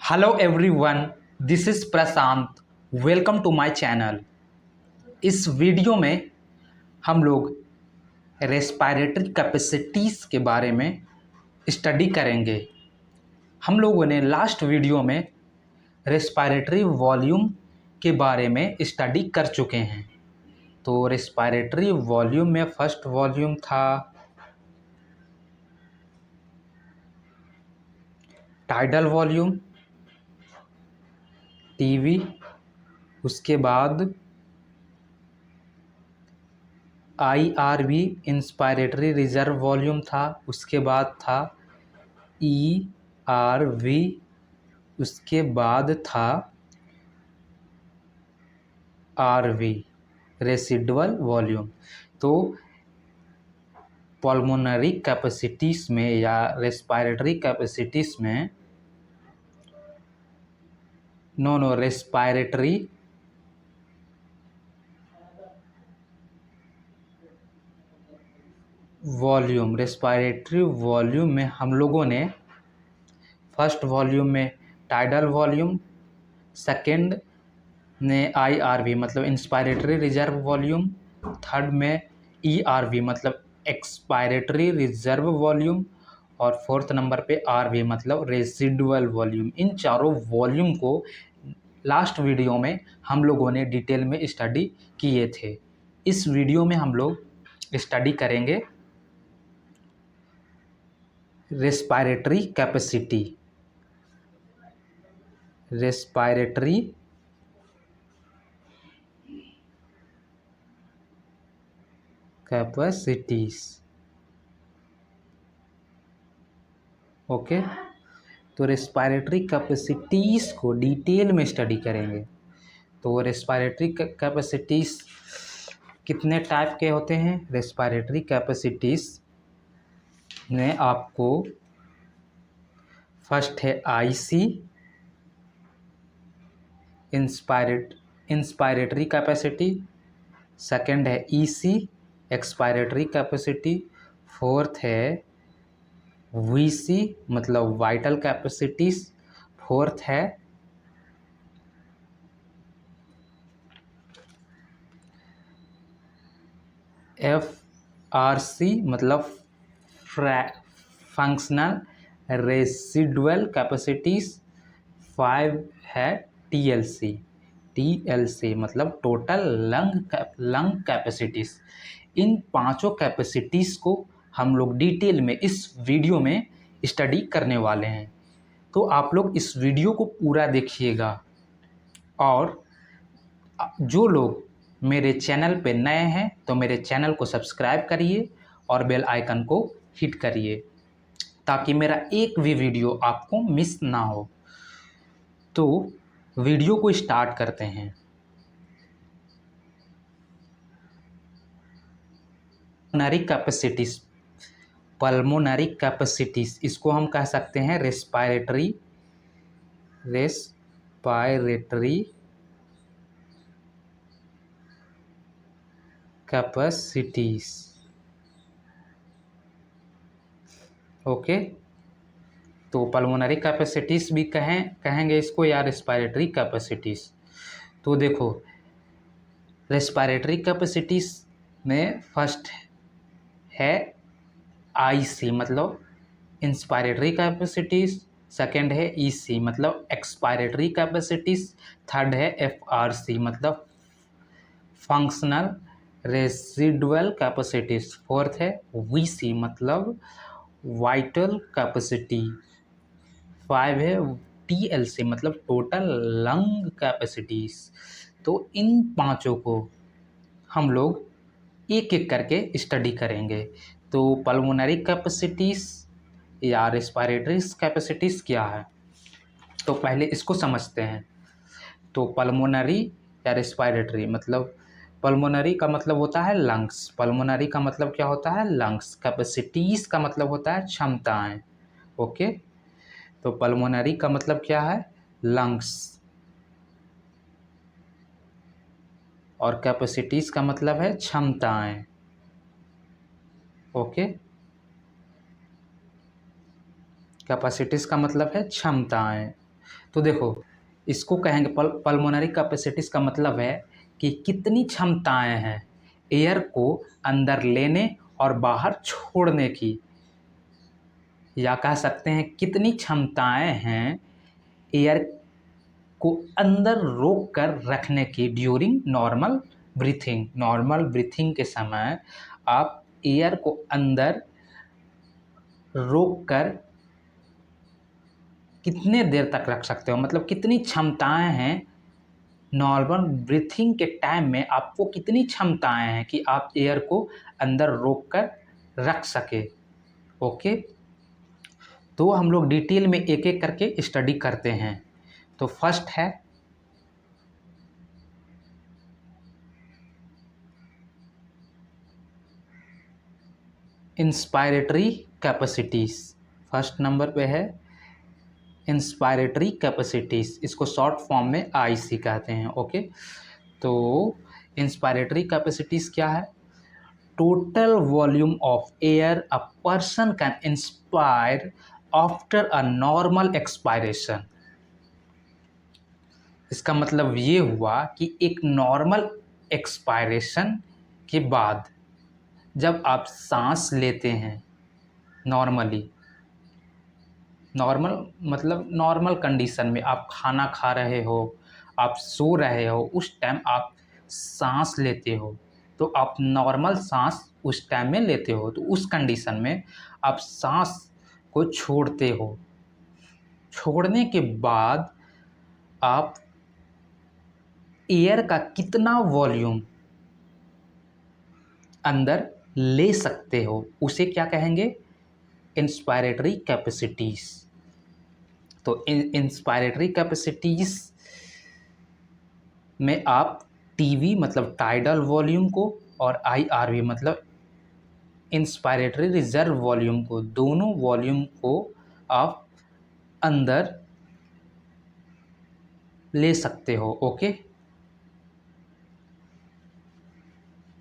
Hello everyone, this is Prashant. Welcome to my channel. इस video में हम लोग रेस्पिरेटरी कैपेसिटीज़ के बारे में स्टडी करेंगे। हम लोगों ने लास्ट वीडियो में रेस्पिरेटरी वॉल्यूम के बारे में स्टडी कर चुके हैं। तो रेस्पिरेटरी वॉल्यूम में फर्स्ट वॉल्यूम था टाइडल वॉल्यूम, टीवी, उसके बाद IRV इंस्पायरेटरी रिजर्व वॉल्यूम था, उसके बाद था ERV, उसके बाद था RV रेसिडुअल वॉल्यूम। तो पल्मोनरी कैपेसिटीज़ में या रेस्पिरेटरी कैपेसिटीज़ में रेस्पिरेटरी वॉल्यूम में हम लोगों ने फर्स्ट वॉल्यूम में टाइडल वॉल्यूम, सेकंड ने IRV मतलब इंस्पायरेटरी रिजर्व वॉल्यूम, थर्ड में ERV मतलब एक्सपायरेटरी रिजर्व वॉल्यूम और फोर्थ नंबर पे RV मतलब रेसिडुअल वॉल्यूम। इन चारों वॉल्यूम को लास्ट वीडियो में हम लोगों ने डिटेल में स्टडी किए थे। इस वीडियो में हम लोग स्टडी करेंगे respiratory capacity. Respiratory capacities, okay. तो रेस्पिरेटरी कैपेसिटीज़ को डिटेल में स्टडी करेंगे। तो रेस्पिरेटरी कैपेसिटीज़ कितने टाइप के होते हैं? रेस्पिरेटरी कैपेसिटीज़ में आपको फर्स्ट है IC इंस्पायरेटरी कैपेसिटी, सेकंड है EC एक्सपायरेटरी कैपेसिटी, फोर्थ है VC मतलब वाइटल कैपेसिटीज़, फोर्थ है FRC मतलब फंक्शनल रेसिडुअल कैपेसिटीज़, फाइव है TLC मतलब टोटल लंग कैपेसिटीज़। इन पांचों कैपेसिटीज़ को हम लोग डिटेल में इस वीडियो में स्टडी करने वाले हैं। तो आप लोग इस वीडियो को पूरा देखिएगा और जो लोग मेरे चैनल पे नए हैं तो मेरे चैनल को सब्सक्राइब करिए और बेल आइकन को हिट करिए ताकि मेरा एक भी वीडियो आपको मिस ना हो। तो वीडियो को स्टार्ट करते हैं। पल्मोनरी कैपेसिटीज़ इसको हम कह सकते हैं रेस्पिरेटरी कैपेसिटीज़, ओके। तो पल्मोनरी कैपेसिटीज़ भी कहेंगे इसको या रेस्पिरेटरी कैपेसिटीज़। तो देखो रेस्पिरेटरी कैपेसिटीज़ में फर्स्ट है IC मतलब इंस्पायरेटरी कैपेसिटीज़, सेकंड है EC मतलब एक्सपायरेटरी कैपेसिटीज़, थर्ड है FRC मतलब फंक्शनल रेसिडुअल कैपेसिटीज़, फोर्थ है VC मतलब वाइटल कैपेसिटी, फाइव है TLC मतलब टोटल लंग कैपेसिटीज़। तो इन पांचों को हम लोग एक एक करके स्टडी करेंगे। तो पल्मोनरी कैपेसिटीज़ या रेस्पिरेटरी कैपेसिटीज़ क्या है, तो पहले इसको समझते हैं। तो पल्मोनरी या रेस्पिरेटरी मतलब पल्मोनरी का मतलब होता है लंग्स, पल्मोनरी का मतलब क्या होता है? लंग्स। कैपेसिटीज़ का मतलब होता है क्षमताएं, ओके। तो पल्मोनरी का मतलब क्या है? लंग्स, और कैपेसिटीज़ का मतलब है क्षमताएं, ओके। कैपेसिटीज़ का मतलब है क्षमताएं। तो देखो, इसको कहेंगे पल्मोनरी कैपेसिटीज़ का मतलब है कि कितनी क्षमताएं हैं एयर को अंदर लेने और बाहर छोड़ने की, या कह सकते हैं कितनी क्षमताएं हैं एयर को अंदर रोक कर रखने की during normal breathing. Normal breathing के समय आप एयर को अंदर रोक कर कितने देर तक रख सकते हो, मतलब कितनी क्षमताएं हैं नॉर्मल ब्रीथिंग के टाइम में, आपको कितनी क्षमताएं हैं कि आप एयर को अंदर रोक कर रख सके। ओके, तो हम लोग डिटेल में एक एक करके स्टडी करते हैं। तो फर्स्ट है इंस्पायरेटरी कैपेसिटीज़। फर्स्ट नंबर पे है इंस्पायरेटरी कैपेसिटीज़, इसको शॉर्ट फॉर्म में आईसी कहते हैं। ओके, तो इंस्पायरेटरी कैपेसिटीज़ क्या है? Total volume of air a person can inspire after a normal expiration. इसका मतलब ये हुआ कि एक नॉर्मल एक्सपायरेशन के बाद जब आप सांस लेते हैं नॉर्मली, नॉर्मल मतलब नॉर्मल कंडीशन में आप खाना खा रहे हो, आप सो रहे हो, उस टाइम आप सांस लेते हो, तो आप नॉर्मल सांस उस टाइम में लेते हो, तो उस कंडीशन में आप सांस को छोड़ते हो। छोड़ने के बाद आप एयर का कितना वॉल्यूम अंदर ले सकते हो, उसे क्या कहेंगे? Inspiratory capacities. तो इंस्पायरेटरी कैपेसिटीज़ में आप टीवी मतलब टाइडल वॉल्यूम को और आईआरवी मतलब इंस्पायरेटरी रिजर्व वॉल्यूम को, दोनों वॉल्यूम को आप अंदर ले सकते हो। ओके,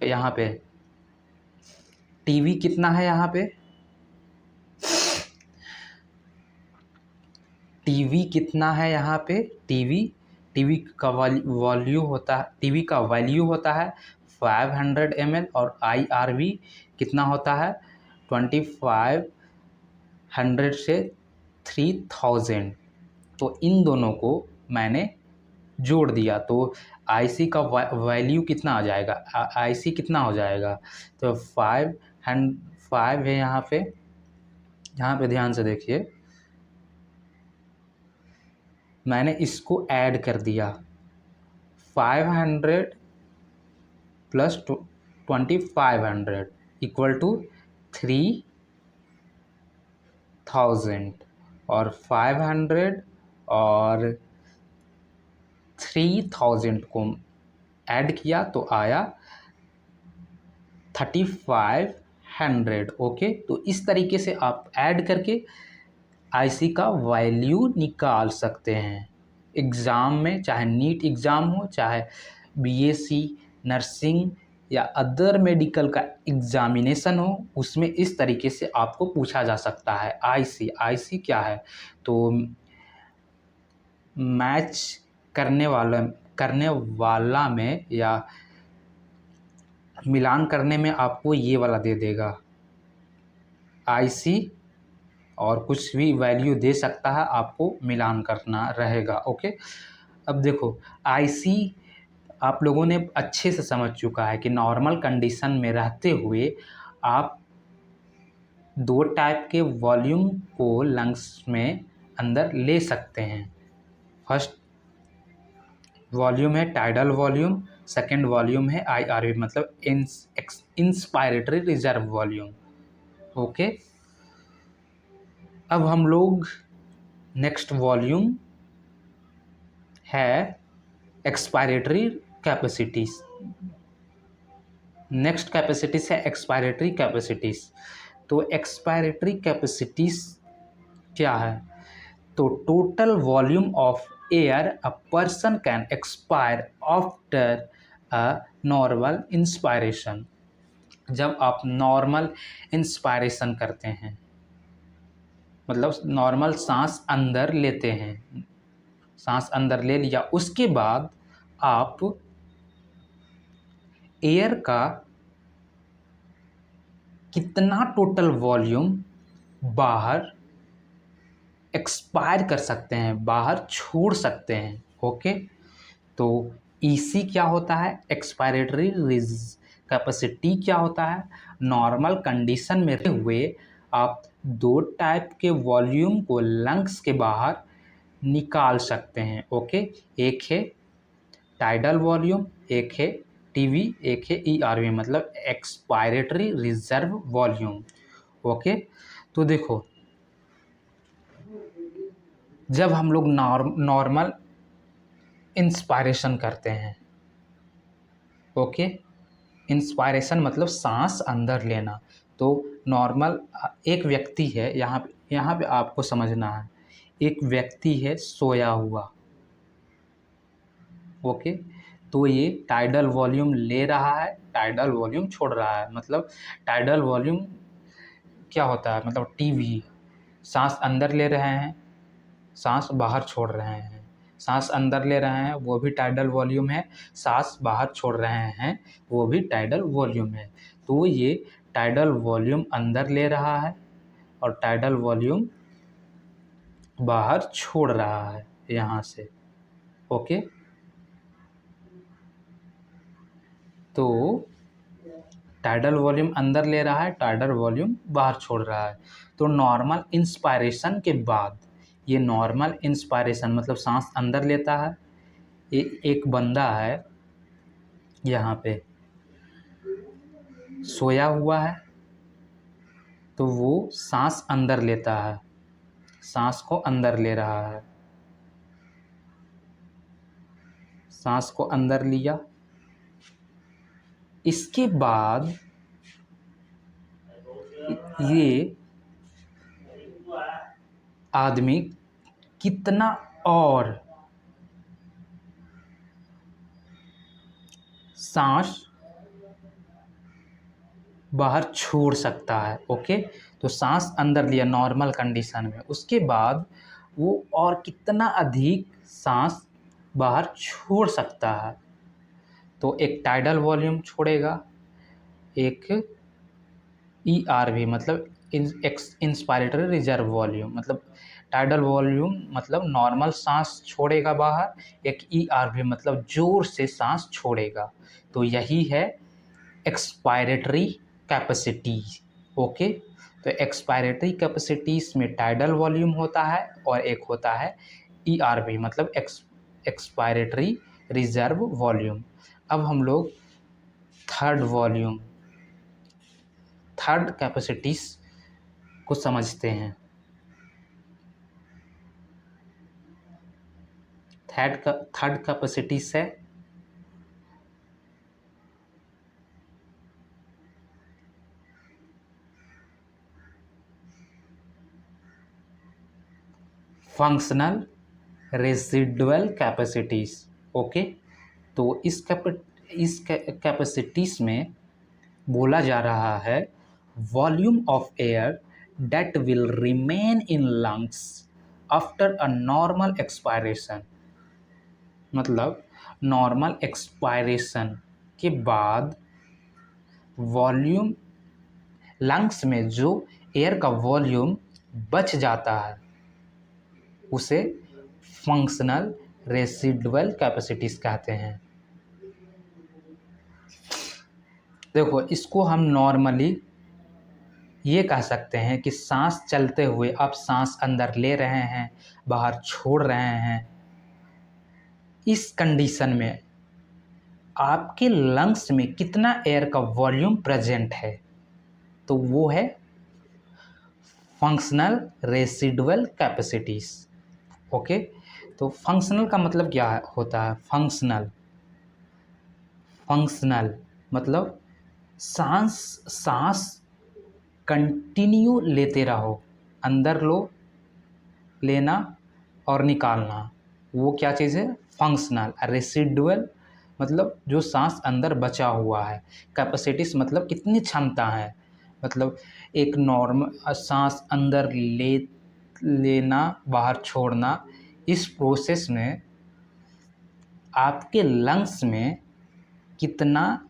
यहाँ पे टीवी कितना है, यहाँ पे टीवी कितना है, यहाँ पे टीवी का वॉल्यू होता है, टीवी का वैल्यू होता है 500 ml और आईआरवी कितना होता है 2500 से 3000। तो इन दोनों को मैंने जोड़ दिया तो आईसी का वैल्यू कितना आ जाएगा, आईसी कितना हो जाएगा? तो 5 है यहाँ पे ध्यान से देखिए, मैंने इसको ऐड कर दिया 500 प्लस 2500 इक्वल टू 3000 और 500 और 3000 को ऐड किया तो आया 3500। ओके, तो इस तरीके से आप ऐड करके आईसी का वैल्यू निकाल सकते हैं। एग्ज़ाम में चाहे नीट एग्ज़ाम हो, चाहे बीएससी नर्सिंग या अदर मेडिकल का एग्ज़ामिनेशन हो, उसमें इस तरीके से आपको पूछा जा सकता है। आईसी क्या है? तो मैच करने वाला में या मिलान करने में आपको ये वाला दे देगा आईसी, और कुछ भी वैल्यू दे सकता है, आपको मिलान करना रहेगा। ओके, अब देखो आईसी आप लोगों ने अच्छे से समझ चुका है कि नॉर्मल कंडीशन में रहते हुए आप दो टाइप के वॉल्यूम को लंग्स में अंदर ले सकते हैं। फर्स्ट वॉल्यूम है टाइडल वॉल्यूम, सेकेंड वॉल्यूम है आईआरवी मतलब इंस्पायरेटरी रिजर्व वॉल्यूम। ओके, अब हम लोग नेक्स्ट वॉल्यूम है एक्सपायरेटरी कैपेसिटीज़। नेक्स्ट कैपेसिटीज़ है एक्सपायरेटरी कैपेसिटीज़। तो एक्सपायरेटरी कैपेसिटीज़ क्या है? तो total volume of air a person can expire after a normal inspiration. जब आप नॉर्मल इंस्पायरेशन करते हैं मतलब नॉर्मल सांस अंदर लेते हैं, सांस अंदर ले लिया, उसके बाद आप एयर का कितना टोटल वॉल्यूम बाहर एक्सपायर कर सकते हैं, बाहर छोड़ सकते हैं। ओके, तो ईसी क्या होता है, एक्सपायरेटरी कैपेसिटी क्या होता है, नॉर्मल कंडीशन में रहते हुए आप दो टाइप के वॉल्यूम को लंग्स के बाहर निकाल सकते हैं। ओके, एक है टाइडल वॉल्यूम, एक है टीवी, एक है ईआरवी, मतलब एक्सपायरेटरी रिजर्व वॉल्यूम। ओके, तो देखो जब हम लोग नॉर्मल इंस्पायरेशन करते हैं, ओके, इंस्पायरेशन मतलब सांस अंदर लेना, तो नॉर्मल एक व्यक्ति है, यहाँ पे आपको समझना है, एक व्यक्ति है सोया हुआ। ओके, तो ये टाइडल वॉल्यूम ले रहा है, टाइडल वॉल्यूम छोड़ रहा है। मतलब टाइडल वॉल्यूम क्या होता है, मतलब टीवी, सांस अंदर ले रहे हैं, सांस बाहर छोड़ रहे हैं, सांस अंदर ले रहे हैं वो भी टाइडल वॉल्यूम है, सांस बाहर छोड़ रहे हैं वो भी टाइडल वॉल्यूम है। तो ये टाइडल वॉल्यूम अंदर ले रहा है और टाइडल वॉल्यूम बाहर छोड़ रहा है यहाँ से। ओके, तो टाइडल वॉल्यूम अंदर ले रहा है, टाइडल वॉल्यूम बाहर छोड़ रहा है। तो नॉर्मल इंस्पायरेशन के बाद, ये नॉर्मल इंस्पायरेशन मतलब सांस अंदर लेता है, एक बंदा है यहाँ पे सोया हुआ है, तो वो सांस अंदर लेता है, सांस को अंदर ले रहा है, सांस को अंदर लिया, इसके बाद ये आदमी कितना और सांस बाहर छोड़ सकता है। ओके, तो सांस अंदर लिया नॉर्मल कंडीशन में, उसके बाद वो और कितना अधिक सांस बाहर छोड़ सकता है। तो एक टाइडल वॉल्यूम छोड़ेगा, एक ईआरवी मतलब इंस्पायरेटरी रिजर्व वॉल्यूम, मतलब टाइडल वॉल्यूम मतलब नॉर्मल सांस छोड़ेगा बाहर, एक ईआरवी मतलब जोर से सांस छोड़ेगा। तो यही है एक्सपायरेटरी कैपेसिटी। ओके, तो एक्सपायरेटरी कैपेसिटीज में टाइडल वॉल्यूम होता है और एक होता है ईआरवी मतलब एक्सपायरेटरी रिजर्व वॉल्यूम। अब हम लोग थर्ड कैपेसिटीज को समझते हैं। थर्ड कैपेसिटीज है फंक्शनल रेसिडुअल कैपेसिटीज। ओके, तो इस कैपेसिटीज में बोला जा रहा है volume of air that will remain in lungs after a normal expiration, मतलब नॉर्मल एक्सपायरेशन के बाद वॉल्यूम, लंग्स में जो एयर का वॉल्यूम बच जाता है उसे फंक्शनल रेसिडुअल कैपेसिटीज कहते हैं। देखो इसको हम नॉर्मली ये कह सकते हैं कि सांस चलते हुए आप सांस अंदर ले रहे हैं, बाहर छोड़ रहे हैं, इस कंडीशन में आपके लंग्स में कितना एयर का वॉल्यूम प्रेजेंट है, तो वो है फंक्शनल रेसिडुअल कैपेसिटीज। ओके, तो फंक्शनल का मतलब क्या होता है, फंक्शनल मतलब सांस कंटिन्यू लेते रहो, अंदर लो, लेना और निकालना, वो क्या चीज़ है, फंक्शनल। रेसिडुअल मतलब जो सांस अंदर बचा हुआ है, कैपेसिटीज मतलब कितनी क्षमता है, मतलब एक नॉर्मल सांस अंदर लेना बाहर छोड़ना, इस प्रोसेस में आपके लंग्स में कितना,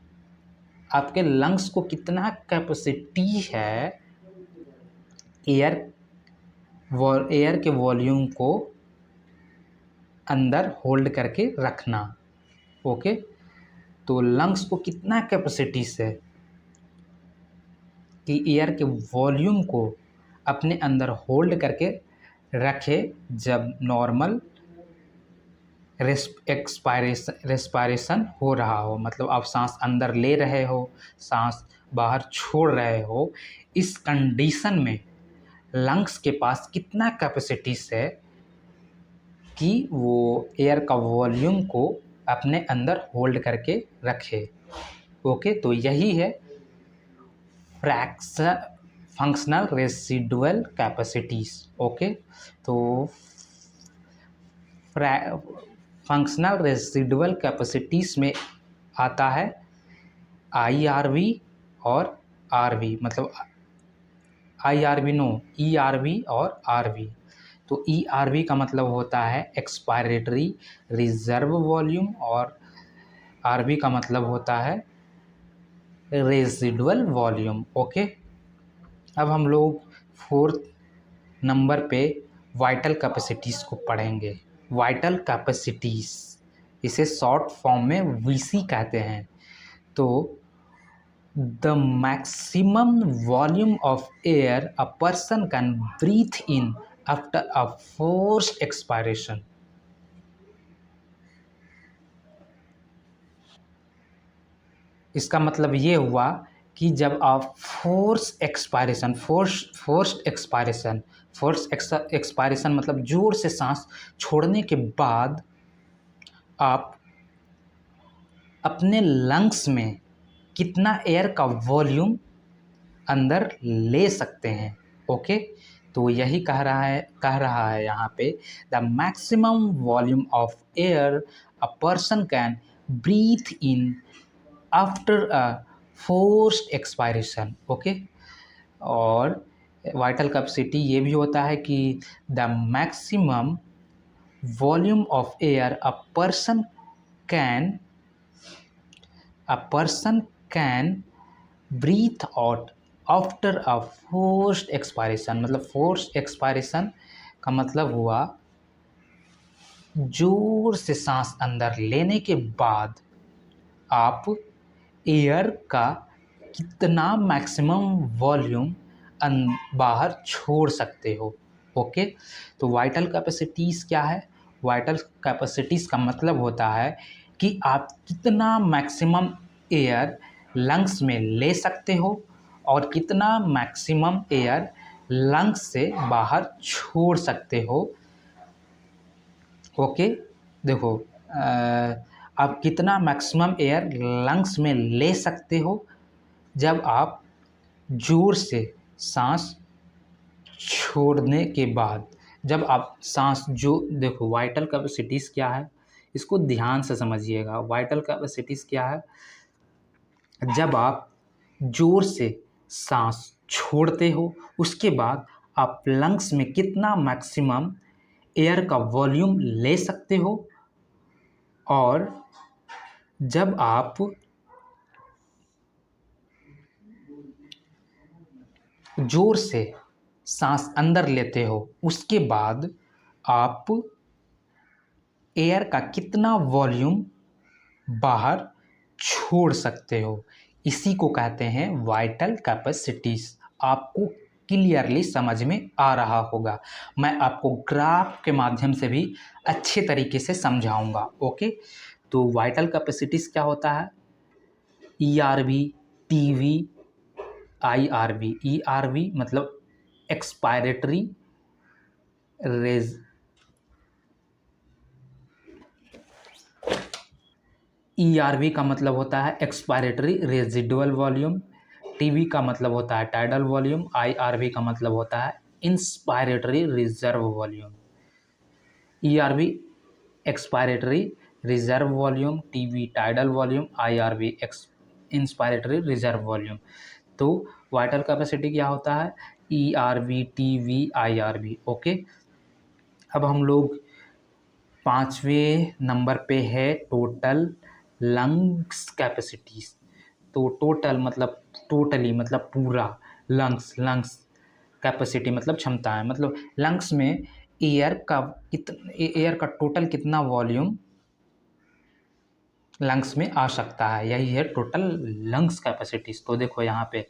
आपके लंग्स को कितना कैपेसिटी है एयर के वॉल्यूम को अंदर होल्ड करके रखना। ओके, तो लंग्स को कितना कैपेसिटी है कि एयर के वॉल्यूम को अपने अंदर होल्ड करके रखे जब नॉर्मल रेस्पायरेशन हो रहा हो, मतलब आप सांस अंदर ले रहे हो, सांस बाहर छोड़ रहे हो, इस कंडीशन में लंग्स के पास कितना कैपेसिटीज है कि वो एयर का वॉल्यूम को अपने अंदर होल्ड करके रखे। ओके, तो यही है फंक्शनल रेसिडुअल कैपेसिटीज। ओके, तो फंक्शनल रेसिडुअल कैपेसिटीज में आता है IRV और RV, मतलब IRV नो, ERV और RV। तो ERV का मतलब होता है एक्सपायरेटरी रिजर्व वॉल्यूम और RV का मतलब होता है रेसिडुअल वॉल्यूम। ओके, अब हम लोग 4th नंबर पे वाइटल कैपेसिटीज़ को पढ़ेंगे। वाइटल कैपेसिटीज़, इसे शॉर्ट फॉर्म में VC कहते हैं। तो the maximum volume of air a person can breathe in after a forced expiration. इसका मतलब ये हुआ कि जब आप फोर्स्ड एक्सपायरेशन मतलब जोर से सांस छोड़ने के बाद आप अपने लंग्स में कितना एयर का वॉल्यूम अंदर ले सकते हैं। ओके, तो यही कह रहा है यहाँ पे, the maximum volume of air a person can breathe in after a forced expiration. Okay, और वाइटल कैपेसिटी ये भी होता है कि the maximum volume of air can a person can breathe out after a forced expiration। मतलब forced expiration का मतलब हुआ जोर से सांस अंदर लेने के बाद आप एयर का कितना मैक्सिमम वॉल्यूम बाहर छोड़ सकते हो। ओके, तो वाइटल कैपेसिटीज़ क्या है? वाइटल कैपेसिटीज़ का मतलब होता है कि आप कितना मैक्सिमम एयर लंग्स में ले सकते हो और कितना मैक्सिमम एयर लंग्स से बाहर छोड़ सकते हो। ओके, देखो, आप कितना मैक्सिमम एयर लंग्स में ले सकते हो जब आप जोर से सांस छोड़ने के बाद, जब आप सांस जो, देखो वाइटल कैपेसिटीज़ क्या है, इसको ध्यान से समझिएगा। वाइटल कैपेसिटीज़ क्या है? जब आप जोर से सांस छोड़ते हो उसके बाद आप लंग्स में कितना मैक्सिमम एयर का वॉल्यूम ले सकते हो, और जब आप जोर से सांस अंदर लेते हो उसके बाद आप एयर का कितना वॉल्यूम बाहर छोड़ सकते हो, इसी को कहते हैं वाइटल कैपेसिटीज। आपको क्लियरली समझ में आ रहा होगा। मैं आपको ग्राफ के माध्यम से भी अच्छे तरीके से समझाऊंगा। ओके, तो वाइटल कैपेसिटीज क्या होता है? ERV, TV, IRV। ERV मतलब एक्सपायरेटरी रेज ERV का मतलब होता है एक्सपायरेटरी रेजिडुअल वॉल्यूम। TV का मतलब होता है टाइडल वॉल्यूम। IRV का मतलब होता है inspiratory reserve volume. ERV expiratory reserve volume, TV tidal volume, IRV inspiratory reserve volume. तो वाइटल कैपेसिटी क्या होता है? ERV, TV, IRV। ओके, अब हम लोग 5वें नंबर पे है टोटल लंग्स कैपेसिटीज। तो टोटल मतलब टोटली मतलब पूरा, लंग्स कैपेसिटी मतलब क्षमता है, मतलब लंग्स में एयर का टोटल कितना वॉल्यूम लंग्स में आ सकता है, यही है टोटल लंग्स कैपेसिटीज। तो देखो यहाँ पे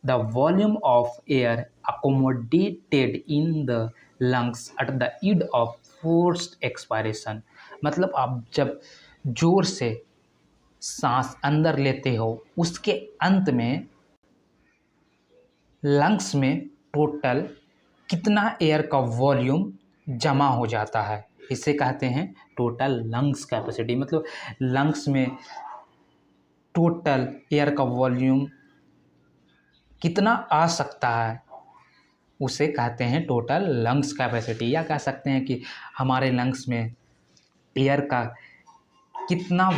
the volume of air accommodated in the lungs at the end of forced expiration, मतलब आप जब जोर से सांस अंदर लेते हो उसके अंत में लंग्स में टोटल कितना एयर का वॉल्यूम जमा हो जाता है, इसे कहते हैं टोटल लंग्स कैपेसिटी। मतलब लंग्स में टोटल एयर का वॉल्यूम कितना आ सकता है उसे कहते हैं टोटल लंग्स कैपेसिटी, या कह सकते हैं कि हमारे लंग्स में एयर का कितना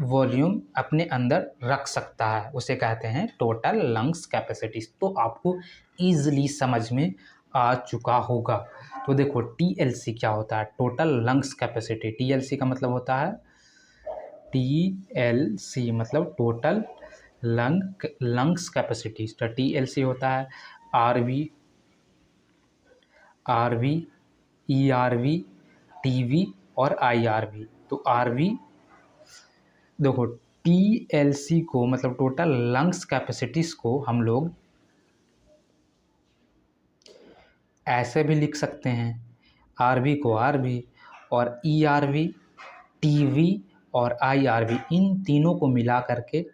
वॉल्यूम अपने अंदर रख सकता है उसे कहते हैं टोटल लंग्स कैपेसिटी। तो आपको ईजिली समझ में आ चुका होगा। तो देखो टीएलसी क्या होता है, टोटल लंग्स कैपेसिटी। टीएलसी का मतलब होता है टीएलसी मतलब टोटल लंग्स कैपेसिटी। तो टीएलसी होता है आरवी, ईआरवी, टीवी और आईआरवी। तो आरवी देखो टीएलसी को मतलब टोटल लंग्स कैपेसिटीज को हम लोग ऐसे भी लिख सकते हैं, आरवी को आरवी और ईआरवी, टीवी और आईआरवी, इन तीनों को मिला करके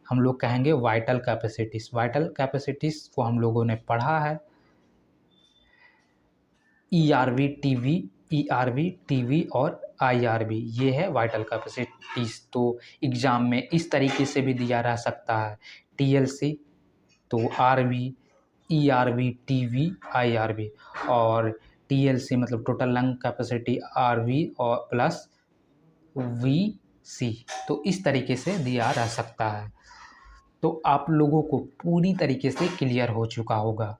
हम लोग कहेंगे वाइटल कैपेसिटीज। वाइटल कैपेसिटीज को हम लोगों ने पढ़ा है, ईआरवी, टीवी और आईआरवी, ये है वाइटल कैपेसिटीज। तो एग्ज़ाम में इस तरीके से भी दिया रह सकता है, टीएलसी तो आरवी, ईआरवी, टीवी, आईआरवी, और टीएलसी मतलब टोटल लंग कैपेसिटी आरवी और प्लस वीसी। तो इस तरीके से दिया रह सकता है। तो आप लोगों को पूरी तरीके से क्लियर हो चुका होगा।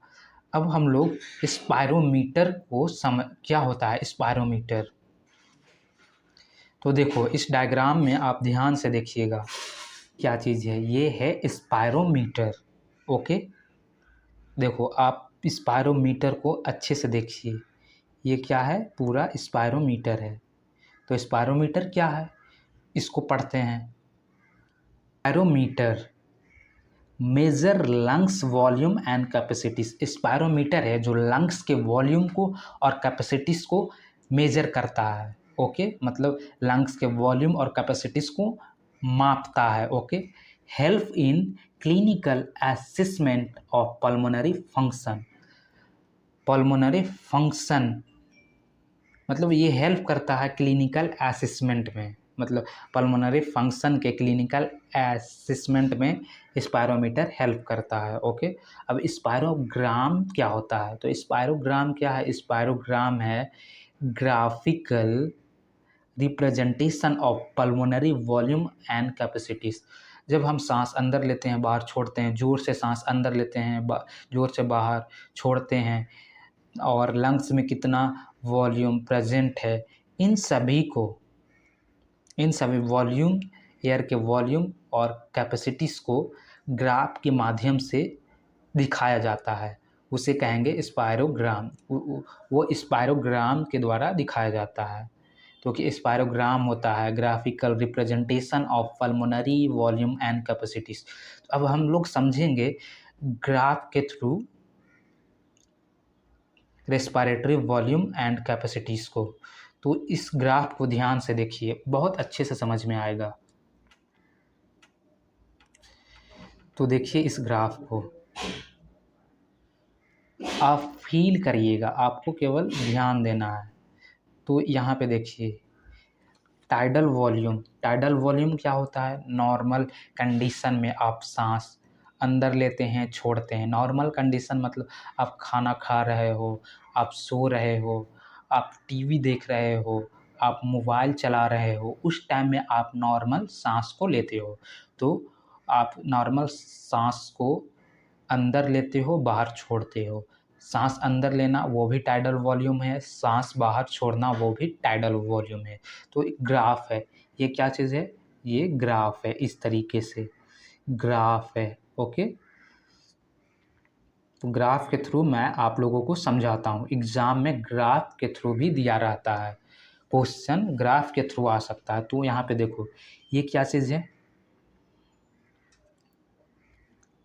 अब हम लोग स्पायरोमीटर को क्या होता है स्पायरोमीटर। तो देखो इस डायग्राम में आप ध्यान से देखिएगा क्या चीज़ है, ये है स्पायरोमीटर। ओके, देखो आप स्पायरोमीटर को अच्छे से देखिए, ये क्या है, पूरा स्पायरोमीटर है। तो स्पायरोमीटर क्या है, इसको पढ़ते हैं। Spirometer measure lungs volume and capacities. Spirometer है जो लंग्स के वॉल्यूम को और कैपेसिटीज को मेजर करता है। ओके, मतलब लंग्स के वॉल्यूम और कैपेसिटीज को मापता है। Okay, help in clinical assessment of pulmonary function. Pulmonary function मतलब ये हेल्प करता है क्लिनिकल असेसमेंट में, मतलब पल्मोनरी फंक्शन के क्लिनिकल असेसमेंट में स्पायरोमीटर हेल्प करता है। ओके, अब स्पायरोग्राम क्या होता है, तो स्पायरोग्राम क्या है, स्पायरोग्राम है graphical representation of pulmonary volume and capacities. जब हम सांस अंदर लेते हैं बाहर छोड़ते हैं, जोर से सांस अंदर लेते हैं जोर से बाहर छोड़ते हैं, और लंग्स में कितना वॉल्यूम प्रेजेंट है, इन सभी वॉल्यूम, एयर के वॉल्यूम और कैपेसिटीज़ को ग्राफ के माध्यम से दिखाया जाता है, उसे कहेंगे स्पायरोग्राम। वो स्पायरोग्राम के द्वारा दिखाया जाता है। तो कि स्पायरोग्राम होता है graphical representation of pulmonary volume and capacities. अब हम लोग समझेंगे ग्राफ के through respiratory volume and capacities को। तो इस ग्राफ को ध्यान से देखिए, बहुत अच्छे से समझ में आएगा। तो देखिए इस ग्राफ को आप फील करिएगा, आपको केवल ध्यान देना है। तो यहाँ पे देखिए टाइडल वॉल्यूम क्या होता है, नॉर्मल कंडीशन में आप सांस अंदर लेते हैं छोड़ते हैं। नॉर्मल कंडीशन मतलब आप खाना खा रहे हो, आप सो रहे हो, आप टीवी देख रहे हो, आप मोबाइल चला रहे हो, उस टाइम में आप नॉर्मल सांस को लेते हो। तो आप नॉर्मल सांस को अंदर लेते हो बाहर छोड़ते हो। सांस अंदर लेना वो भी टाइडल वॉल्यूम है, सांस बाहर छोड़ना वो भी टाइडल वॉल्यूम है। तो एक ग्राफ है, ये क्या चीज़ है, ये ग्राफ है, इस तरीके से ग्राफ है। ओके, तो ग्राफ के थ्रू मैं आप लोगों को समझाता हूँ। एग्ज़ाम में ग्राफ के थ्रू भी दिया रहता है, क्वेश्चन ग्राफ के थ्रू आ सकता है। तो यहाँ पे देखो ये क्या चीज़ है,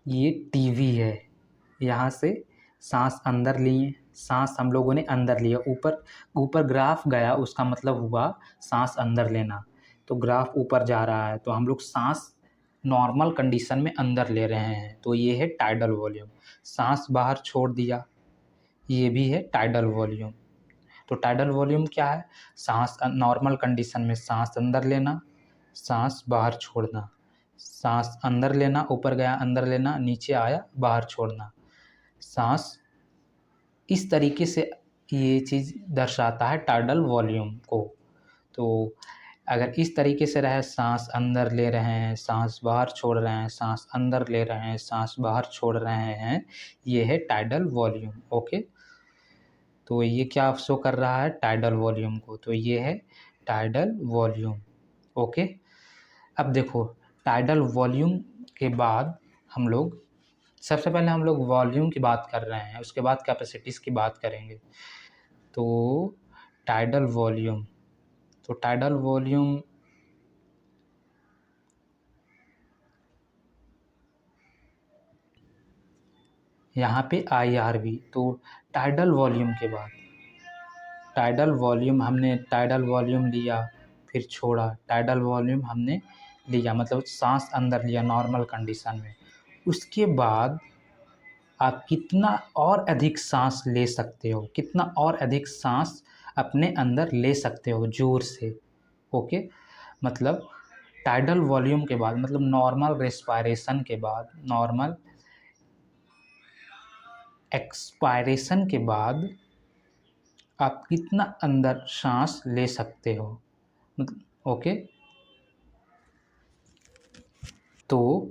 ये टीवी है। यहाँ से सांस अंदर लिए, सांस हम लोगों ने अंदर लिया, ऊपर ऊपर ग्राफ गया, उसका मतलब हुआ सांस अंदर लेना। तो ग्राफ ऊपर जा रहा है तो हम लोग सांस नॉर्मल कंडीशन में अंदर ले रहे हैं, तो ये है टाइडल वॉल्यूम। सांस बाहर छोड़ दिया, ये भी है टाइडल वॉल्यूम। तो टाइडल वॉल्यूम क्या है, सांस नॉर्मल कंडीशन में सांस अंदर लेना, सांस बाहर छोड़ना, सांस अंदर लेना, ऊपर गया अंदर लेना, नीचे आया बाहर छोड़ना, सांस, इस तरीके से ये चीज़ दर्शाता है टाइडल वॉल्यूम को। तो अगर इस तरीके से रहे, सांस अंदर ले रहे हैं, सांस बाहर छोड़ रहे हैं, सांस अंदर ले रहे हैं, सांस बाहर छोड़ रहे हैं, ये है टाइडल वॉल्यूम। ओके, तो ये क्या शो कर रहा है, टाइडल वॉल्यूम को, तो ये है टाइडल वॉल्यूम। ओके, अब देखो टाइडल वॉल्यूम के बाद हम लोग, सबसे पहले हम लोग वॉल्यूम की बात कर रहे हैं, उसके बाद कैपेसिटीज़ की बात करेंगे। तो टाइडल वॉल्यूम, तो टाइडल वॉल्यूम यहाँ पे IRV। तो टाइडल वॉल्यूम के बाद टाइडल वॉल्यूम, हमने टाइडल वॉल्यूम लिया फिर छोड़ा, टाइडल वॉल्यूम हमने लिया मतलब सांस अंदर लिया नॉर्मल कंडीशन में, उसके बाद आप कितना और अधिक सांस ले सकते हो, कितना और अधिक सांस अपने अंदर ले सकते हो ज़ोर से। ओके, मतलब टाइडल वॉल्यूम के बाद, मतलब नॉर्मल रेस्पायरेशन के बाद, नॉर्मल एक्सपायरेशन के बाद आप कितना अंदर सांस ले सकते हो। ओके, तो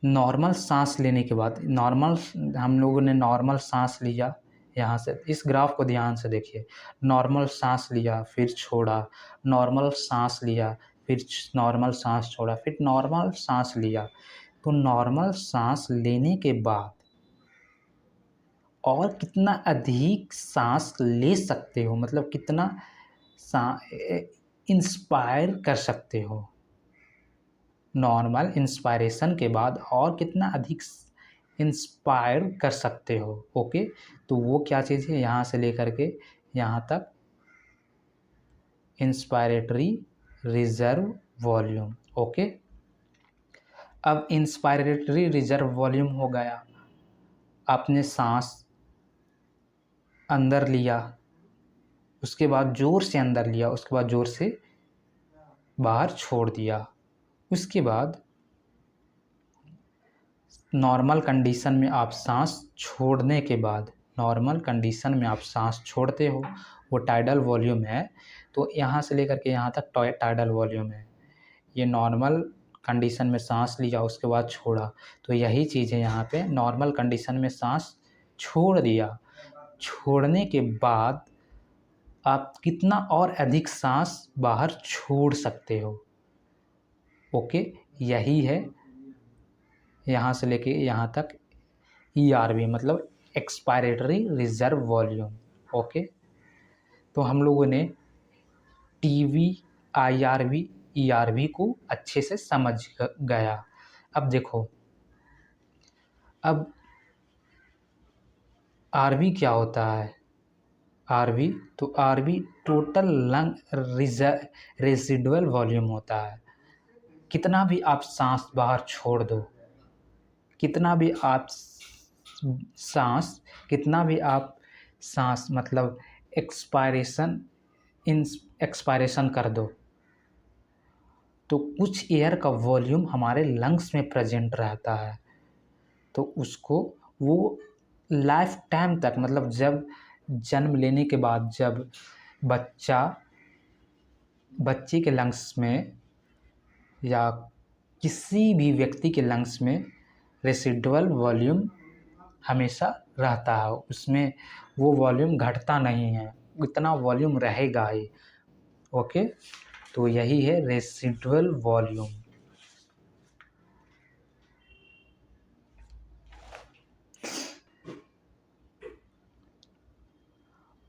नॉर्मल सांस लेने के बाद, नॉर्मल, हम लोगों ने नॉर्मल सांस लिया, यहाँ से इस ग्राफ को ध्यान से देखिए, नॉर्मल सांस लिया फिर छोड़ा, नॉर्मल सांस लिया फिर नॉर्मल सांस छोड़ा, फिर नॉर्मल सांस लिया। तो नॉर्मल सांस लेने के बाद और कितना अधिक सांस ले सकते हो, मतलब कितना इंस्पायर कर सकते हो, नॉर्मल इंस्पायरेशन के बाद और कितना अधिक इंस्पायर कर सकते हो। ओके, तो वो क्या चीज़ है, यहाँ से लेकर के यहाँ तक इंस्पायरेटरी रिजर्व वॉल्यूम। ओके, अब इंस्पायरेटरी रिजर्व वॉल्यूम हो गया, आपने सांस अंदर लिया, उसके बाद ज़ोर से अंदर लिया, उसके बाद ज़ोर से बाहर छोड़ दिया, उसके बाद नॉर्मल कंडीशन में आप सांस छोड़ने के बाद, नॉर्मल कंडीशन में आप सांस छोड़ते हो, वो टाइडल वॉल्यूम है। तो यहाँ से लेकर के यहाँ तक टाइडल वॉल्यूम है। ये नॉर्मल कंडीशन में सांस लिया उसके बाद छोड़ा, तो यही चीज़ है यहाँ पे, नॉर्मल कंडीशन में सांस छोड़ दिया, छोड़ने के बाद आप कितना और अधिक सांस बाहर छोड़ सकते हो। ओके, यही है यहाँ से लेके यहाँ तक ERV, मतलब एक्सपायरेटरी रिजर्व वॉल्यूम। ओके, तो हम लोगों ने TV, IRV, ERV को अच्छे से समझ गया। अब देखो, अब RV क्या होता है, RV, तो RV total lung residual volume होता है। कितना भी आप सांस बाहर छोड़ दो, कितना भी आप सांस, कितना भी आप सांस मतलब एक्सपायरेशन, एक्सपायरेशन कर दो, तो कुछ एयर का वॉल्यूम हमारे लंग्स में प्रेजेंट रहता है। तो उसको वो लाइफ टाइम तक, मतलब जब जन्म लेने के बाद, जब बच्चे के लंग्स में या किसी भी व्यक्ति के लंग्स में रेसिडुअल वॉल्यूम हमेशा रहता है, उसमें वो वॉल्यूम घटता नहीं है, इतना वॉल्यूम रहेगा ही। ओके, तो यही है रेसिडुअल वॉल्यूम।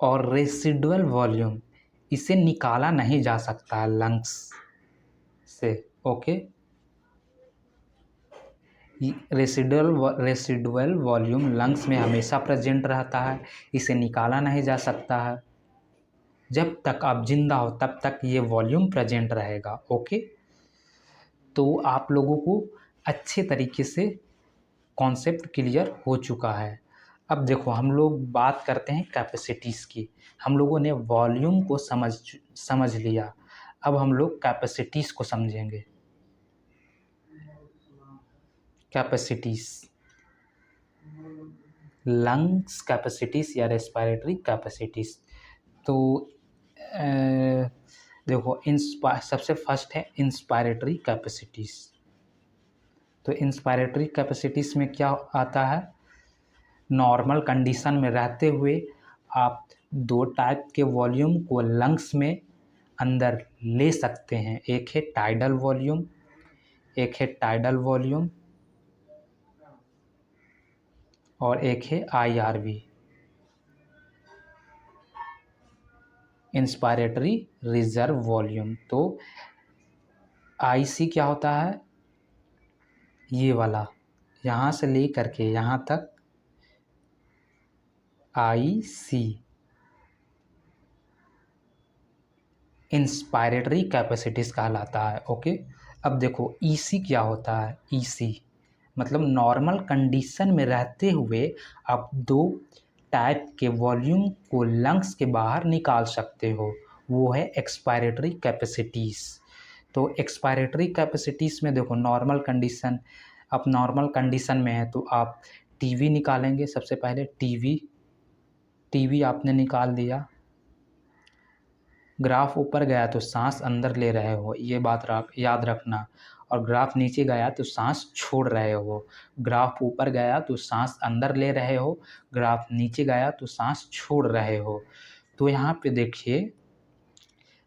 और रेसिडुअल वॉल्यूम इसे निकाला नहीं जा सकता है लंग्स से। ओके, रेसिडुअल वॉल्यूम लंग्स में हमेशा प्रेजेंट रहता है, इसे निकाला नहीं जा सकता है। जब तक आप जिंदा हो तब तक ये वॉल्यूम प्रेजेंट रहेगा। ओके, तो आप लोगों को अच्छे तरीके से कॉन्सेप्ट क्लियर हो चुका है। अब देखो, हम लोग बात करते हैं कैपेसिटीज़ की। हम लोगों ने वॉल्यूम को समझ लिया, अब हम लोग कैपेसिटीज़ को समझेंगे। कैपेसिटीज़, लंग्स कैपेसिटीज़ या रेस्पिरेटरी कैपेसिटीज़। तो देखो, सबसे फर्स्ट है इंस्पायरेटरी कैपेसिटीज़। तो इंस्पायरेटरी कैपेसिटीज़ में क्या आता है, नॉर्मल कंडीशन में रहते हुए आप दो टाइप के वॉल्यूम को लंग्स में अंदर ले सकते हैं। एक है टाइडल वॉल्यूम, एक है टाइडल वॉल्यूम और एक है आईआरवी, इंस्पायरेटरी रिजर्व वॉल्यूम। तो आईसी क्या होता है, ये वाला, यहाँ से ले करके यहाँ तक आईसी इंस्पायरेटरी कैपेसिटीज़ कहलाता है। ओके, अब देखो ईसी क्या होता है। ईसी मतलब नॉर्मल कंडीशन में रहते हुए आप दो टाइप के वॉल्यूम को लंग्स के बाहर निकाल सकते हो, वो है एक्सपायरेटरी कैपेसिटीज़। तो एक्सपायरेटरी कैपेसिटीज़ में देखो, नॉर्मल कंडीशन, आप नॉर्मल कंडीशन में है तो आप टीवी निकालेंगे। सबसे पहले टीवी आपने निकाल दिया, ग्राफ ऊपर गया तो सांस अंदर ले रहे हो, ये बात याद रखना। और ग्राफ नीचे गया तो सांस छोड़ रहे हो। ग्राफ ऊपर गया तो सांस अंदर ले रहे हो, ग्राफ नीचे गया तो सांस छोड़ रहे हो। तो यहाँ पे देखिए,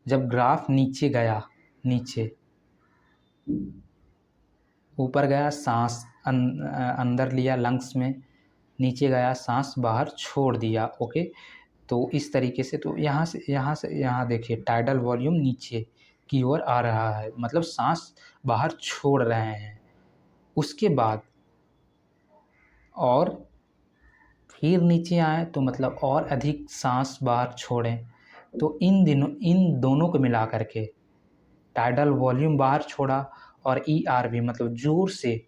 जब ग्राफ नीचे गया, नीचे ऊपर गया सांस अंदर लिया लंग्स में, नीचे गया सांस बाहर छोड़ दिया। ओके, तो इस तरीके से, तो यहाँ से यहाँ देखिए टाइडल वॉल्यूम नीचे की ओर आ रहा है, मतलब सांस बाहर छोड़ रहे हैं। उसके बाद और फिर नीचे आए तो मतलब और अधिक सांस बाहर छोड़ें। तो इन दोनों को मिला करके टाइडल वॉल्यूम बाहर छोड़ा और ईआरवी मतलब जोर से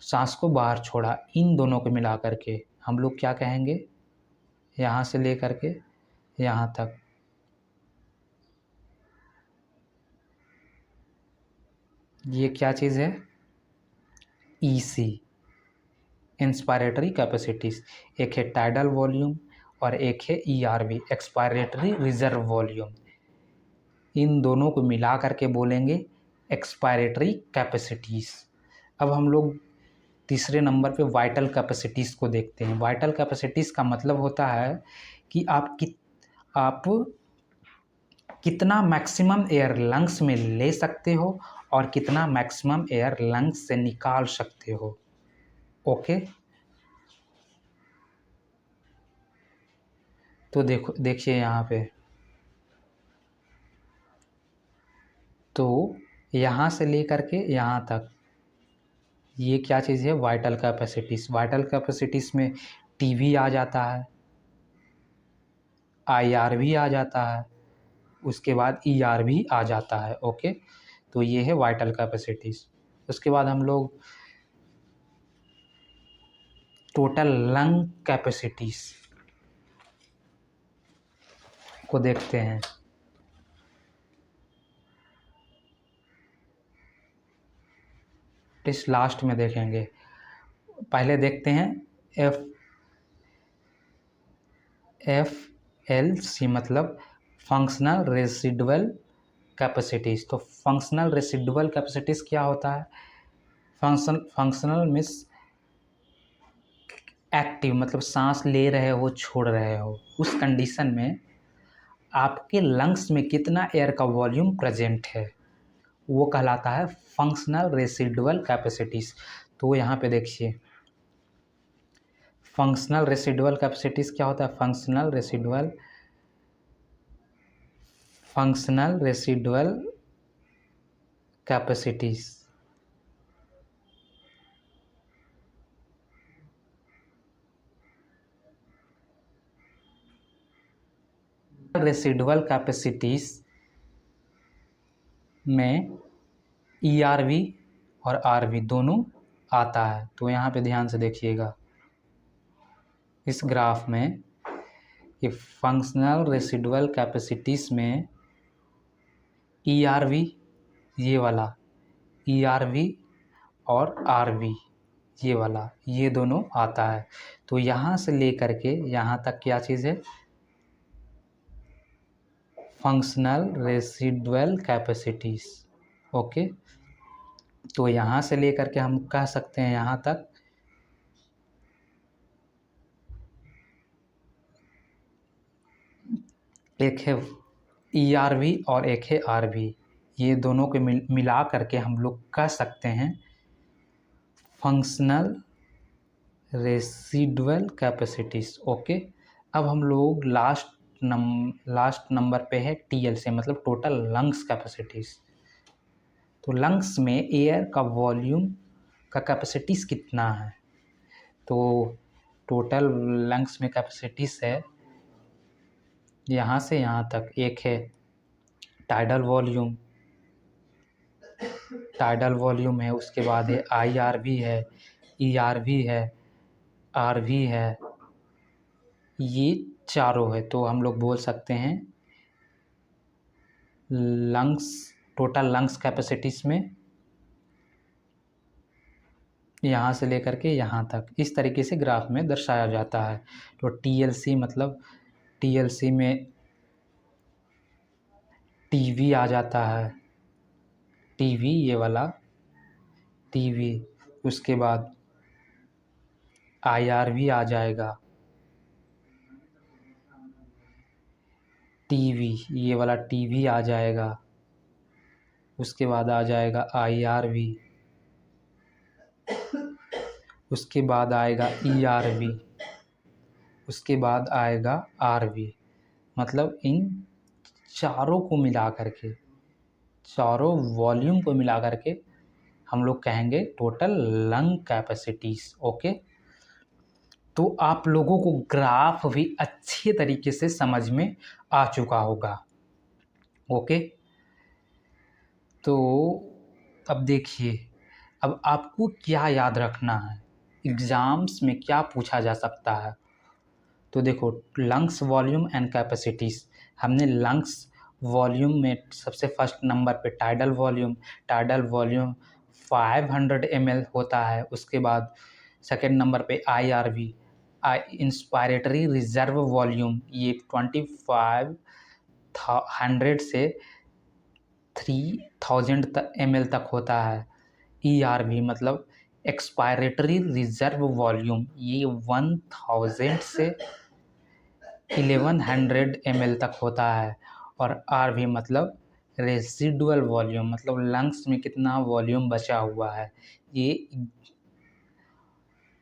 सांस को बाहर छोड़ा, इन दोनों को मिला करके हम लोग क्या कहेंगे, यहाँ से ले करके यहाँ तक, ये क्या चीज़ है, ईसी इंस्पायरेटरी कैपेसिटीज़। एक है टाइडल वॉल्यूम और एक है ईआरवी एक्सपायरेटरी रिजर्व वॉल्यूम। इन दोनों को मिला करके बोलेंगे एक्सपायरेटरी कैपेसिटीज़। अब हम लोग तीसरे नंबर पे वाइटल कैपेसिटीज़ को देखते हैं। वाइटल कैपेसिटीज़ का मतलब होता है कि आप कितना मैक्सिमम एयर लंग्स में ले सकते हो और कितना मैक्सिमम एयर लंग्स से निकाल सकते हो। ओके, तो देखिए यहाँ पे, तो यहाँ से लेकर के यहाँ तक ये क्या चीज़ है, वाइटल कैपेसिटीज़। वाइटल कैपेसिटीज़ में टीवी आ जाता है, आईआरवी आ जाता है, उसके बाद ईआरवी आ जाता है। ओके, तो ये है वाइटल कैपेसिटीज़। उसके बाद हम लोग टोटल लंग कैपेसिटीज़ को देखते हैं। इस लास्ट में देखेंगे, पहले देखते हैं FLC मतलब फंक्शनल रेसिडुअल कैपेसिटीज़। तो फंक्शनल रेसिडुअल कैपेसिटीज़ क्या होता है, फंक्शनल मीन्स एक्टिव मतलब सांस ले रहे हो छोड़ रहे हो, उस कंडीशन में आपके लंग्स में कितना एयर का वॉल्यूम प्रेजेंट है, वो कहलाता है फंक्शनल रेसिडुअल कैपेसिटीज़। तो यहाँ पे देखिए फंक्शनल रेसिडुअल कैपेसिटीज़ क्या होता है। Functional residual capacities residual capacities में ERV और RV दोनों आता है। तो यहाँ पे ध्यान से देखिएगा इस ग्राफ में कि फंक्शनल रेसिडुअल कैपेसिटीज़ में ERV ये वाला ERV और RV ये वाला ये दोनों आता है। तो यहाँ से लेकर के यहाँ तक क्या चीज़ है, फंक्शनल रेसिडुअल कैपेसिटीज़। ओके, तो यहाँ से लेकर के हम कह सकते हैं यहाँ तक एक है ERV और एक है RV, ये दोनों को मिला करके हम लोग कह सकते हैं फंक्शनल रेसिडुअल कैपेसिटीज़। ओके, अब हम लोग लास्ट नंबर पे है TLC मतलब टोटल लंग्स कैपेसिटीज़। तो लंग्स में एयर का वॉल्यूम का कैपेसिटीज़ कितना है, तो टोटल लंग्स में कैपेसिटीज़ है यहाँ से यहाँ तक, एक है टाइडल वॉल्यूम है, उसके बाद है IRV है, ERV है, RV है, ये चारों है। तो हम लोग बोल सकते हैं टोटल लंग्स कैपेसिटीज़ में यहाँ से लेकर के यहाँ तक इस तरीके से ग्राफ में दर्शाया जाता है। तो TLC मतलब TLC में TV आ जाता है, TV ये वाला TV, उसके बाद IRV आ जाएगा, TV ये वाला TV आ जाएगा, उसके बाद आ जाएगा IRV, उसके बाद आएगा ERV, उसके बाद आएगा RV। मतलब इन चारों को मिला करके, चारों वॉल्यूम को मिला करके हम लोग कहेंगे टोटल लंग कैपेसिटीज़। ओके, तो आप लोगों को ग्राफ भी अच्छे तरीके से समझ में आ चुका होगा। ओके, तो अब देखिए अब आपको क्या याद रखना है, एग्ज़ाम्स में क्या पूछा जा सकता है। तो देखो लंग्स वॉल्यूम एंड कैपेसिटीज़, हमने लंग्स वॉल्यूम में सबसे फर्स्ट नंबर पे टाइडल वॉल्यूम 500 ml होता है। उसके बाद सेकेंड नंबर पे IRV इंस्पायरेटरी रिजर्व वॉल्यूम, ये 2500 से 3000 ml तक होता है। ERV मतलब एक्सपायरेटरी रिजर्व वॉल्यूम, ये 1000 से 1100 ml तक होता है। और RV मतलब रेसिडुअल वॉल्यूम मतलब लंग्स में कितना वॉल्यूम बचा हुआ है, ये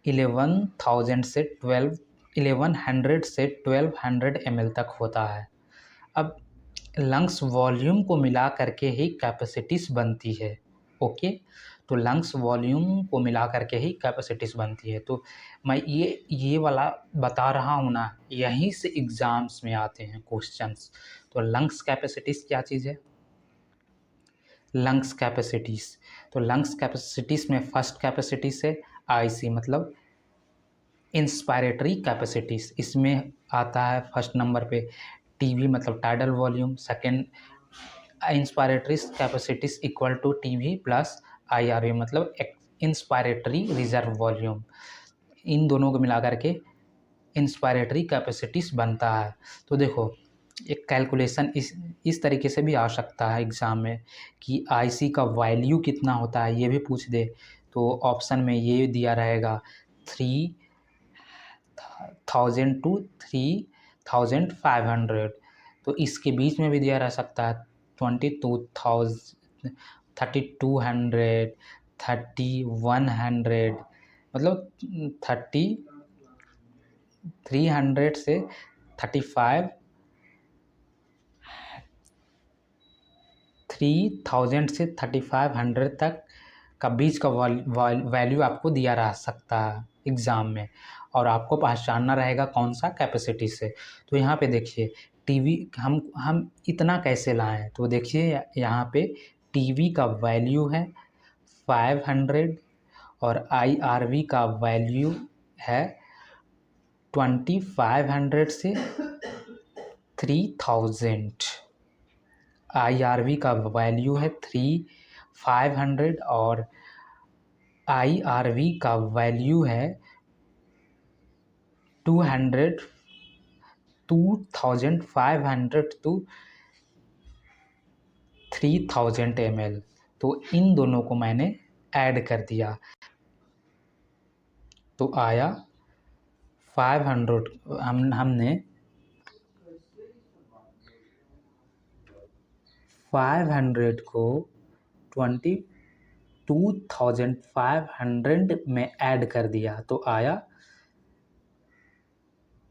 1100 से 1200 ml तक होता है। अब लंग्स वॉल्यूम को मिला करके ही कैपेसिटीज़ बनती है। ओके, तो लंग्स वॉल्यूम को मिला करके ही कैपेसिटीज़ बनती है। तो मैं ये वाला बता रहा हूँ ना, यहीं से एग्ज़ाम्स में आते हैं क्वेश्चंस। तो लंग्स कैपेसिटीज़ क्या चीज़ है, लंग्स कैपेसिटीज़। तो लंग्स कैपेसिटीज़ में फर्स्ट कैपेसिटीज़ है IC मतलब इंस्पायरेटरी कैपेसिटीज़, इसमें आता है फर्स्ट नंबर पे TV मतलब tidal volume, second inspiratory capacities equal to TV plus IRV मतलब इंस्पायरेटरी रिजर्व वॉल्यूम। इन दोनों को मिला करके इंस्पायरेटरी कैपेसिटीज़ बनता है। तो देखो एक कैलकुलेशन इस तरीके से भी आ सकता है एग्ज़ाम में कि IC का वैल्यू कितना होता है, ये भी पूछ दे। तो ऑप्शन में ये दिया रहेगा 3 1000 to 3500, तो इसके बीच में भी दिया रह सकता है 22,000, 3200, 3100, मतलब 300 से 3000 से 3500 तक का बीच का वैल्यू आपको दिया रह सकता है एग्ज़ाम में, और आपको पहचानना रहेगा कौन सा कैपेसिटी से। तो यहाँ पे देखिए टीवी हम इतना कैसे लाएं, तो देखिए यहाँ पे टीवी का वैल्यू है 500 और IRV का वैल्यू है 2500 से 3000। IRV का वैल्यू है 500 और IRV का वैल्यू है 2500 to 3000 ml। तो इन दोनों को मैंने ऐड कर दिया तो आया 500। हमने 500 को 22,500 में ऐड कर दिया तो आया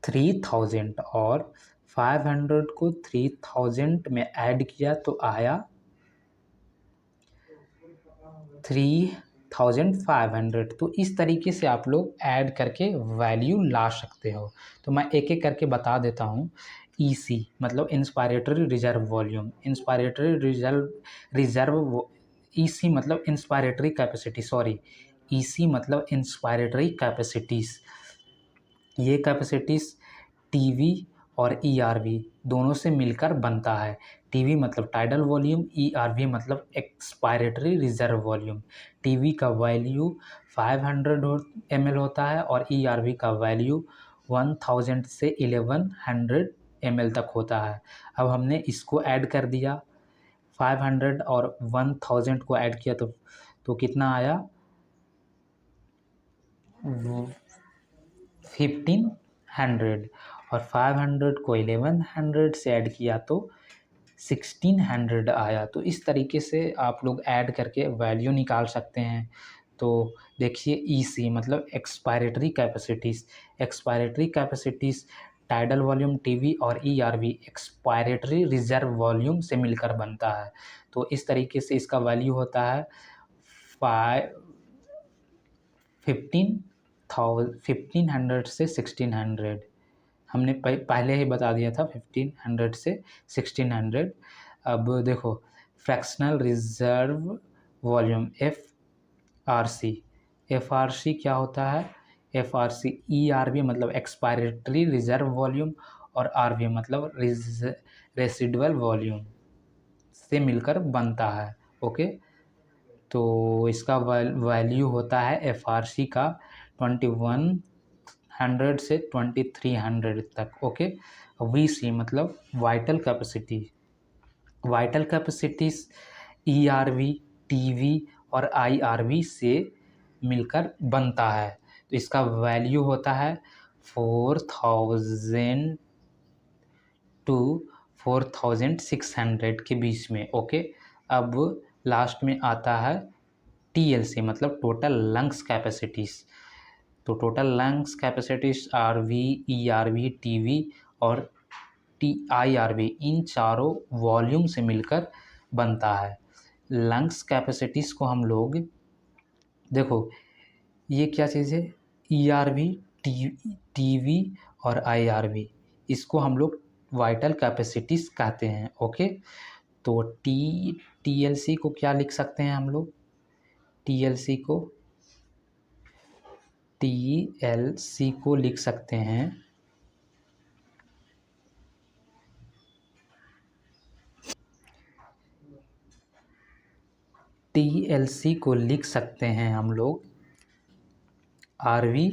3000, और 500 को 3000 में ऐड किया तो आया 3500। तो इस तरीके से आप लोग ऐड करके वैल्यू ला सकते हो। तो मैं एक एक करके बता देता हूँ। EC मतलब inspiratory reserve volume, inspiratory reserve EC मतलब इंस्पायरेटरी कैपेसिटी, सॉरी EC मतलब इंस्पायरेटरी कैपेसिटीज़। ये कैपेसिटीज़ टीवी और ERV दोनों से मिलकर बनता है। टीवी मतलब टाइडल वॉल्यूम, ERV मतलब एक्सपायरेटरी रिजर्व वॉल्यूम। टीवी का वैल्यू 500 ml होता है और ERV का वैल्यू 1000 से 1100 ml तक होता है। अब हमने इसको ऐड कर दिया, 500 और 1000 को ऐड किया तो कितना आया 1500, और 500 को 1100 से ऐड किया तो 1600 आया। तो इस तरीके से आप लोग ऐड करके वैल्यू निकाल सकते हैं। तो देखिए EC मतलब expiratory capacities, expiratory capacities tidal volume TV और ERV एक्सपायरेटरी रिजर्व वॉल्यूम से मिलकर बनता है। तो इस तरीके से इसका वैल्यू होता है 1500 से 1600। हमने पहले ही बता दिया था 1500 से 1600। अब देखो फ्रैक्शनल रिजर्व वॉल्यूम FRC क्या होता है? FRC ERV मतलब एक्सपायरेटरी रिजर्व वॉल्यूम और RV मतलब रेसिडुअल वॉल्यूम से मिलकर बनता है। ओके, तो इसका वैल्यू होता है FRC का 2100 से 2300 तक। ओके, VC मतलब vital capacity, vital capacities ERV, TV और IRV से मिलकर बनता है। तो इसका वैल्यू होता है 4000 to 4600 के बीच में। ओके, अब लास्ट में आता है TLC मतलब टोटल लंग्स कैपेसिटीज़। तो total lungs capacities RV, ERV, TV और IRV इन चारों वॉल्यूम से मिलकर बनता है। लंग्स कैपेसिटीज़ को हम लोग देखो ये क्या चीज़ है, ERV, TV और IRV, इसको हम लोग वाइटल कैपेसिटीज़ कहते हैं। ओके, तो TLC को क्या लिख सकते हैं हम लोग? TLC को लिख सकते हैं TLC को लिख सकते हैं हम लोग RV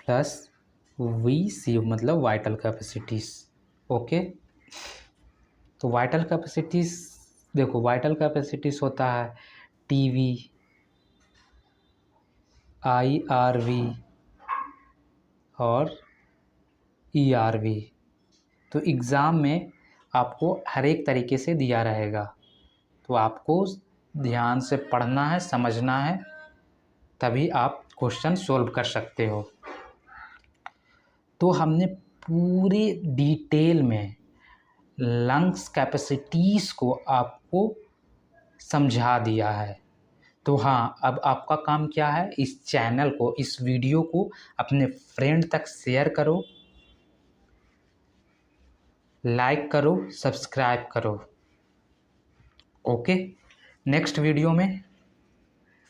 प्लस VC मतलब वाइटल कैपेसिटीज़। ओके, तो वाइटल कैपेसिटीज़ देखो, वाइटल कैपेसिटीज़ होता है TV, IRV, और ERV। तो एग्ज़ाम में आपको हर एक तरीके से दिया रहेगा, तो आपको ध्यान से पढ़ना है, समझना है, तभी आप क्वेश्चन सॉल्व कर सकते हो। तो हमने पूरी डिटेल में लंग्स कैपेसिटीज़ को आपको समझा दिया है। तो हाँ, अब आपका काम क्या है, इस चैनल को, इस वीडियो को अपने फ्रेंड तक शेयर करो, लाइक करो, सब्सक्राइब करो। ओके, नेक्स्ट वीडियो में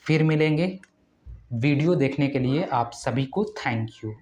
फिर मिलेंगे। वीडियो देखने के लिए आप सभी को थैंक यू।